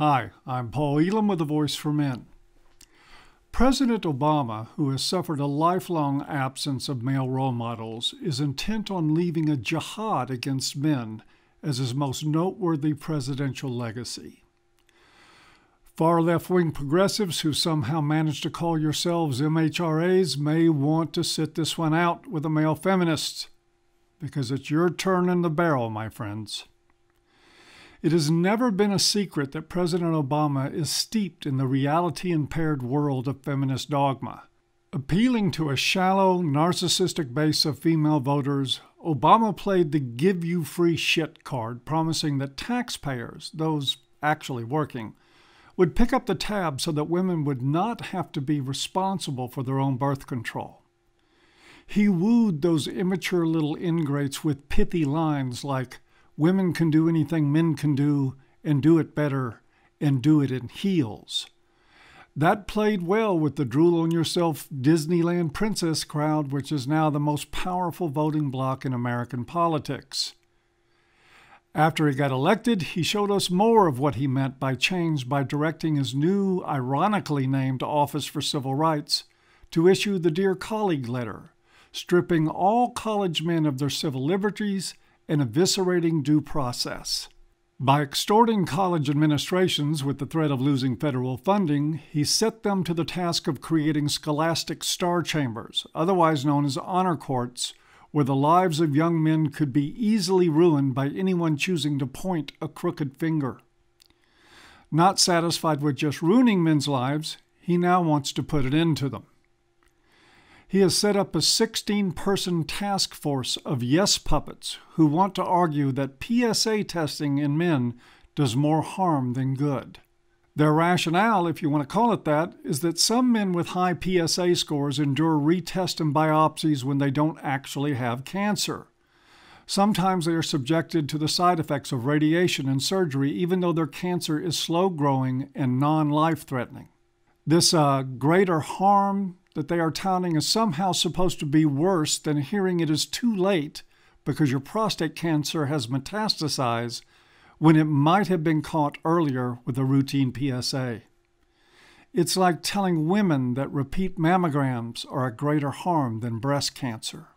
Hi, I'm Paul Elam with A Voice for Men. President Obama, who has suffered a lifelong absence of male role models, is intent on leaving a jihad against men as his most noteworthy presidential legacy. Far left-wing progressives who somehow manage to call yourselves MHRAs may want to sit this one out with a male feminist, because it's your turn in the barrel, my friends. It has never been a secret that President Obama is steeped in the reality-impaired world of feminist dogma. Appealing to a shallow, narcissistic base of female voters, Obama played the give you free shit card, promising that taxpayers, those actually working, would pick up the tab so that women would not have to be responsible for their own birth control. He wooed those immature little ingrates with pithy lines like, "Women can do anything men can do, and do it better, and do it in heels." That played well with the drool-on-yourself Disneyland princess crowd, which is now the most powerful voting bloc in American politics. After he got elected, he showed us more of what he meant by change by directing his new, ironically named Office for Civil Rights to issue the Dear Colleague letter, stripping all college men of their civil liberties and eviscerating due process. By extorting college administrations with the threat of losing federal funding, he set them to the task of creating scholastic star chambers, otherwise known as honor courts, where the lives of young men could be easily ruined by anyone choosing to point a crooked finger. Not satisfied with just ruining men's lives, he now wants to put an end to them. He has set up a 16-person task force of yes puppets who want to argue that PSA testing in men does more harm than good. Their rationale, if you want to call it that, is that some men with high PSA scores endure retest and biopsies when they don't actually have cancer. Sometimes they are subjected to the side effects of radiation and surgery, even though their cancer is slow-growing and non-life-threatening. This greater harm that they are touting is somehow supposed to be worse than hearing it is too late because your prostate cancer has metastasized when it might have been caught earlier with a routine PSA. It's like telling women that repeat mammograms are a greater harm than breast cancer.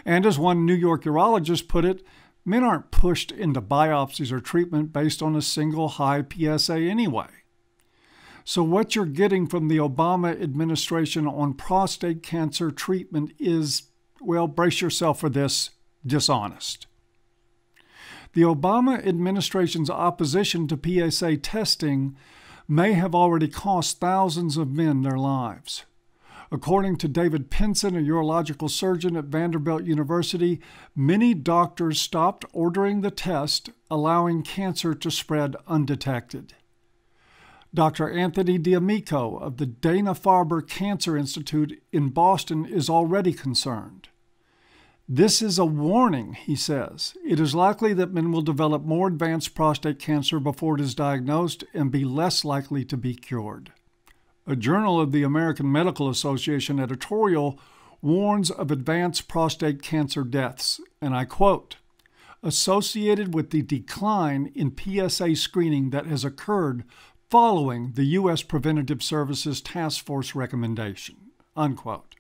And as one New York urologist put it, men aren't pushed into biopsies or treatment based on a single high PSA anyway. So what you're getting from the Obama administration on prostate cancer treatment is, well, brace yourself for this, dishonest. The Obama administration's opposition to PSA testing may have already cost thousands of men their lives. According to David Pinson, a urological surgeon at Vanderbilt University, many doctors stopped ordering the test, allowing cancer to spread undetected. Dr. Anthony D'Amico of the Dana-Farber Cancer Institute in Boston is already concerned. "This is a warning," he says. "It is likely that men will develop more advanced prostate cancer before it is diagnosed and be less likely to be cured." A Journal of the American Medical Association editorial warns of advanced prostate cancer deaths, and I quote, "associated with the decline in PSA screening that has occurred following the U.S. Preventative Services Task Force recommendation," unquote.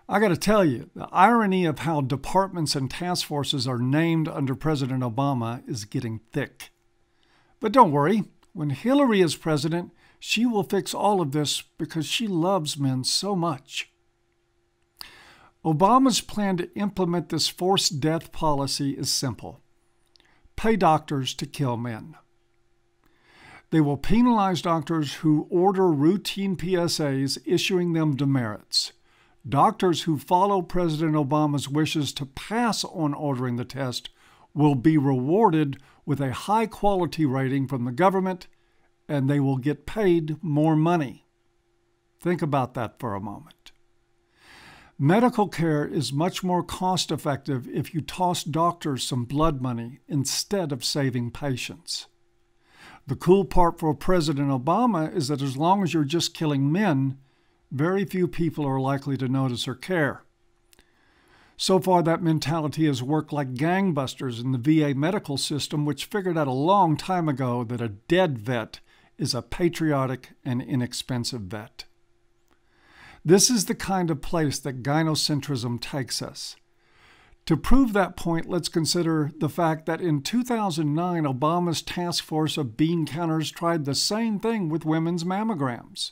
I got to tell you, the irony of how departments and task forces are named under President Obama is getting thick. But don't worry, when Hillary is president, she will fix all of this because she loves men so much. Obama's plan to implement this forced death policy is simple. Pay doctors to kill men. They will penalize doctors who order routine PSAs, issuing them demerits. Doctors who follow President Obama's wishes to pass on ordering the test will be rewarded with a high-quality rating from the government, and they will get paid more money. Think about that for a moment. Medical care is much more cost-effective if you toss doctors some blood money instead of saving patients. The cool part for President Obama is that as long as you're just killing men, very few people are likely to notice or care. So far, that mentality has worked like gangbusters in the VA medical system, which figured out a long time ago that a dead vet is a patriotic and inexpensive vet. This is the kind of place that gynocentrism takes us. To prove that point, let's consider the fact that in 2009, Obama's task force of bean counters tried the same thing with women's mammograms,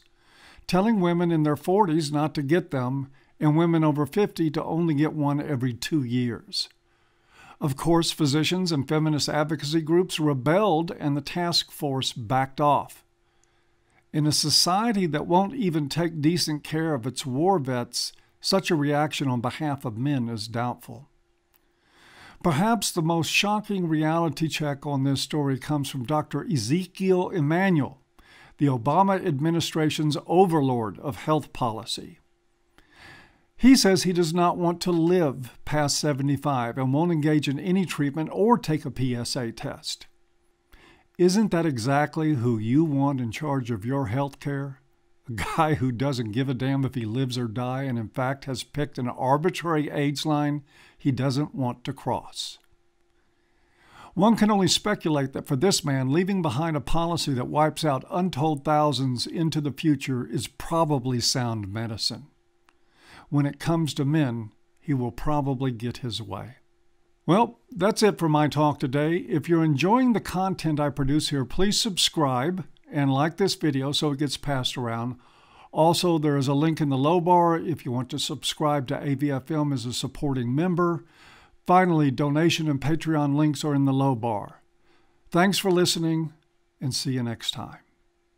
telling women in their 40s not to get them and women over 50 to only get one every 2 years. Of course, physicians and feminist advocacy groups rebelled and the task force backed off. In a society that won't even take decent care of its war vets, such a reaction on behalf of men is doubtful. Perhaps the most shocking reality check on this story comes from Dr. Ezekiel Emanuel, the Obama administration's overlord of health policy. He says he does not want to live past 75 and won't engage in any treatment or take a PSA test. Isn't that exactly who you want in charge of your health care? A guy who doesn't give a damn if he lives or dies and in fact has picked an arbitrary age line he doesn't want to cross. One can only speculate that for this man, leaving behind a policy that wipes out untold thousands into the future is probably sound medicine. When it comes to men, he will probably get his way. Well, that's it for my talk today. If you're enjoying the content I produce here, please subscribe and like this video so it gets passed around. Also, there is a link in the low bar if you want to subscribe to AVFM as a supporting member. Finally, donation and Patreon links are in the low bar. Thanks for listening, and see you next time.